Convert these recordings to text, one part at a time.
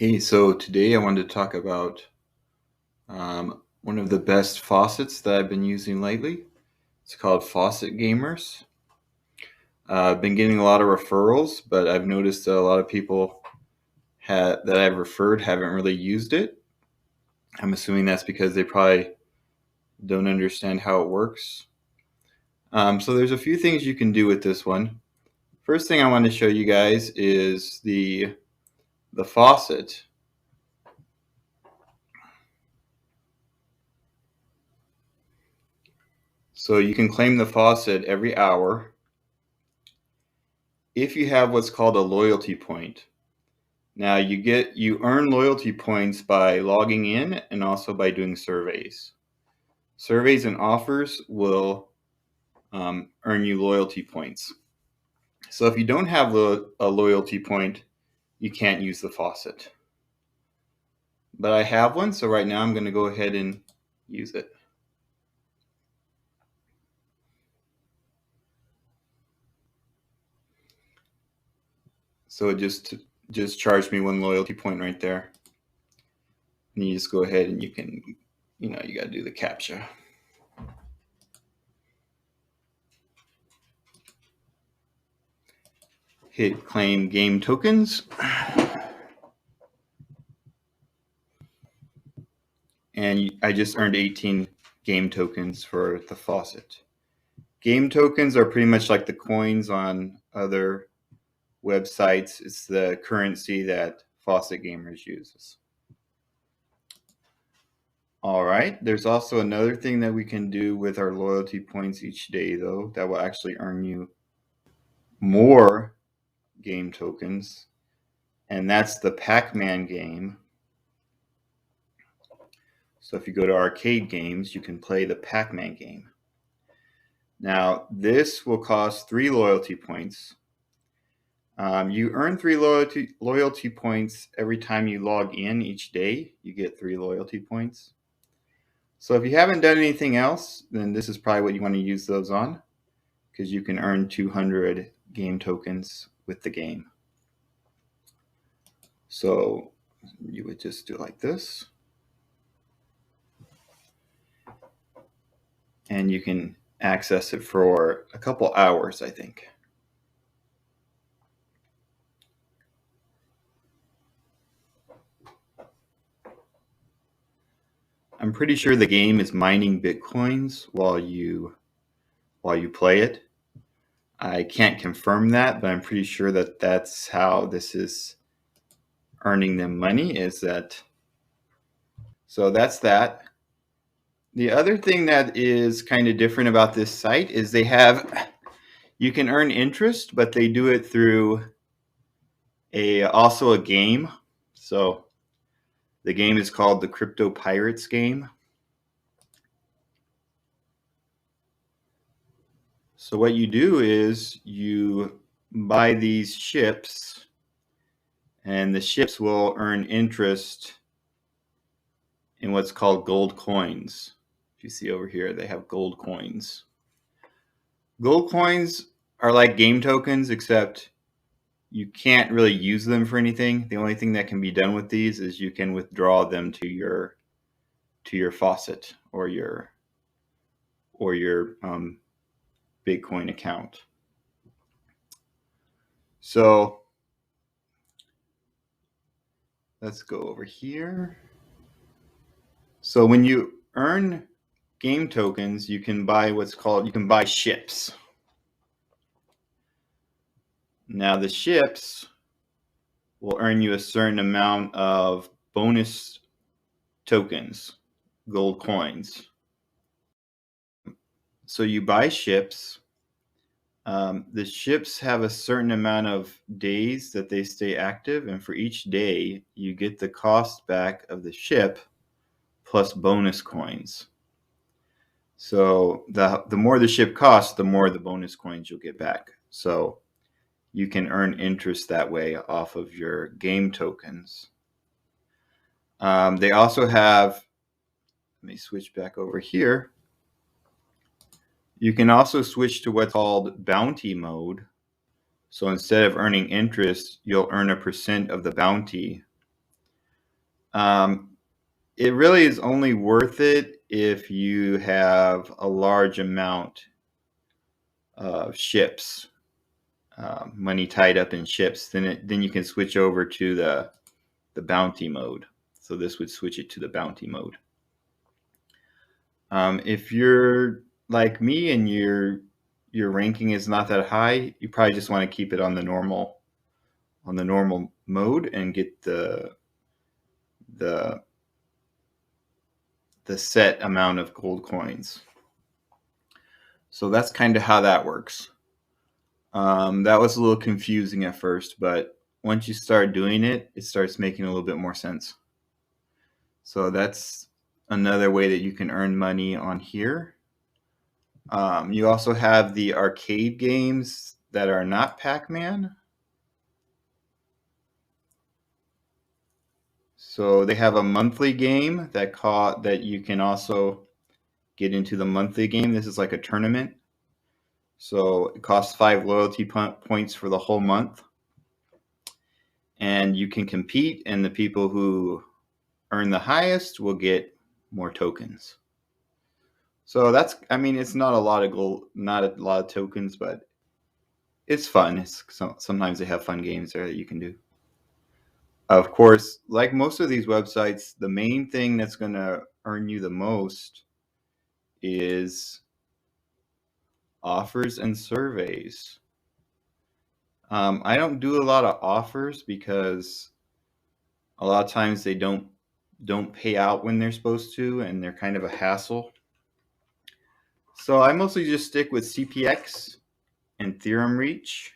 Hey, so today I wanted to talk about one of the best faucets that I've been using lately. It's called Faucet Gamers. I've been getting a lot of referrals, but I've noticed that a lot of people that I've referred haven't really used it. I'm assuming that's because they probably don't understand how it works. So there's a few things you can do with this one. First thing I want to show you guys is the faucet. So you can claim the faucet every hour if you have what's called a loyalty point. Now you earn loyalty points by logging in and also by doing surveys. Surveys and offers will earn you loyalty points. So if you don't have a loyalty point, you can't use the faucet. But I have one, so right now I'm going to go ahead and use it. So it just charged me one loyalty point right there. And you just go ahead and you can, you got to do the CAPTCHA. Hit claim game tokens. And I just earned 18 game tokens for the faucet. Game tokens are pretty much like the coins on other websites. It's the currency that Faucet Gamers uses. All right, there's also another thing that we can do with our loyalty points each day, though, that will actually earn you more game tokens, and that's the Pacman game. So if you go to arcade games, you can play the Pacman game. Now, this will cost 3 loyalty points. You earn 3 loyalty points every time you log in each day. You get 3 loyalty points. So if you haven't done anything else, then this is probably what you want to use those on, because you can earn 200 game tokens with the game. So you would just do it like this. And you can access it for a couple hours, I think. I'm pretty sure the game is mining bitcoins while you play it. I can't confirm that, but I'm pretty sure that that's how this is earning them money, is that. So that's that. The other thing that is kind of different about this site is you can earn interest, but they do it through also a game. So the game is called the Crypto Pirates game. So what you do is you buy these ships, and the ships will earn interest in what's called gold coins. If you see over here, they have gold coins. Gold coins are like game tokens, except you can't really use them for anything. The only thing that can be done with these is you can withdraw them to your faucet or your Bitcoin account. So let's go over here. So when you earn game tokens, you can buy ships. Now the ships will earn you a certain amount of bonus tokens, gold coins. So you buy ships. The ships have a certain amount of days that they stay active, and for each day, you get the cost back of the ship plus bonus coins. So the more the ship costs, the more the bonus coins you'll get back. So you can earn interest that way off of your game tokens. They also have, let me switch back over here. You can also switch to what's called bounty mode. So instead of earning interest, you'll earn a % of the bounty. It really is only worth it if you have a large amount of ships, money tied up in ships. Then you can switch over to the bounty mode. So this would switch it to the bounty mode. If you're like me and your ranking is not that high, you probably just want to keep it on the normal mode and get the set amount of gold coins. So that's kind of how that works. That was a little confusing at first, but once you start doing it, it starts making a little bit more sense. So that's another way that you can earn money on here. You also have the arcade games that are not Pacman. So they have a monthly game that you can also get into the monthly game. This is like a tournament. So it costs 5 loyalty points for the whole month. And you can compete, and the people who earn the highest will get more tokens. So that's, I mean, it's not a lot of gold, not a lot of tokens, but it's fun. Sometimes they have fun games there that you can do. Of course, like most of these websites, the main thing that's going to earn you the most is offers and surveys. I don't do a lot of offers because a lot of times they don't pay out when they're supposed to, and they're kind of a hassle. So I mostly just stick with CPX and Theorem Reach.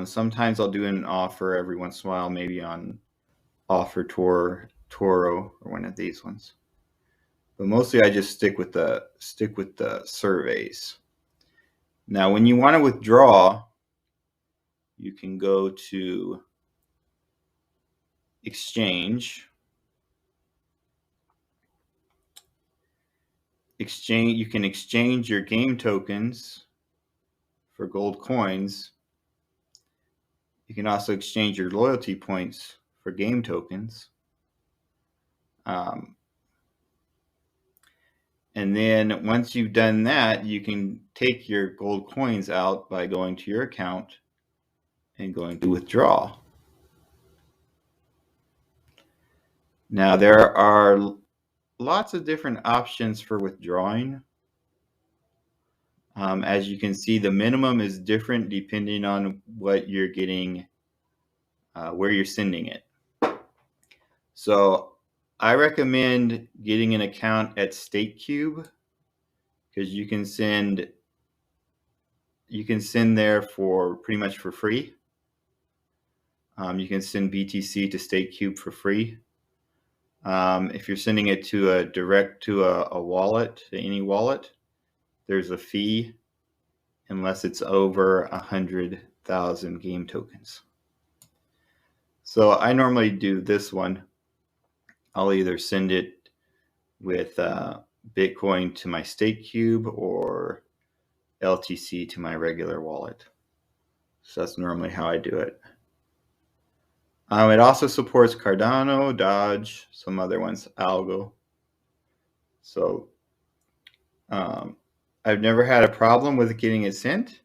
Sometimes I'll do an offer every once in a while, maybe on Offer Toro or one of these ones. But mostly I just stick with the surveys. Now, when you want to withdraw, you can go to Exchange. You can exchange your game tokens for gold coins. You can also exchange your loyalty points for game tokens. And then once you've done that, you can take your gold coins out by going to your account and going to withdraw. Now, there are lots of different options for withdrawing. As you can see, the minimum is different depending on what you're getting, where you're sending it. So I recommend getting an account at StakeCube because you can send there for pretty much for free. You can send BTC to StakeCube for free. If you're sending it to direct to a wallet, to any wallet, there's a fee unless it's over 100,000 game tokens. So I normally do this one. I'll either send it with Bitcoin to my StakeCube or LTC to my regular wallet. So that's normally how I do it. It also supports Cardano, DOGE, some other ones, ALGO. So I've never had a problem with getting it sent.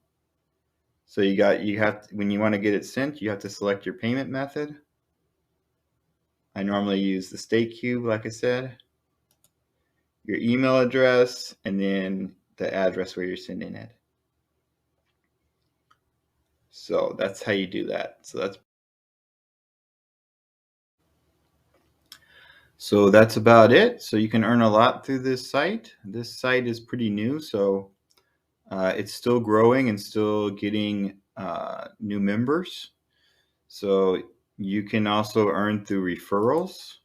So when you want to get it sent, you have to select your payment method. I normally use the StakeCube, like I said, your email address, and then the address where you're sending it. So that's how you do that. So that's about it. So you can earn a lot through this site. This site is pretty new, so it's still growing and still getting new members. So you can also earn through referrals.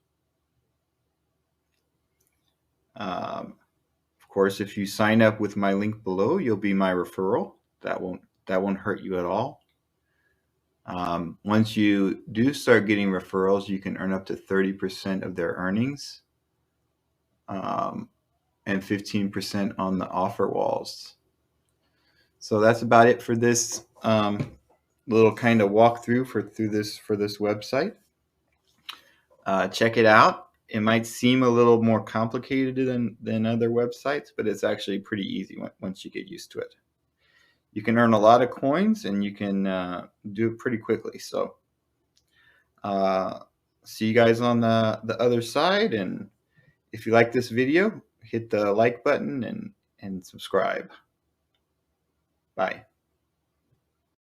Of course, if you sign up with my link below, you'll be my referral. That won't hurt you at all. Once you do start getting referrals, you can earn up to 30% of their earnings, and 15% on the offer walls. So that's about it for this little kind of walkthrough for this website. Check it out. It might seem a little more complicated than other websites, but it's actually pretty easy once you get used to it. You can earn a lot of coins, and you can do it pretty quickly. So see you guys on the other side. And if you like this video, hit the like button and subscribe. Bye.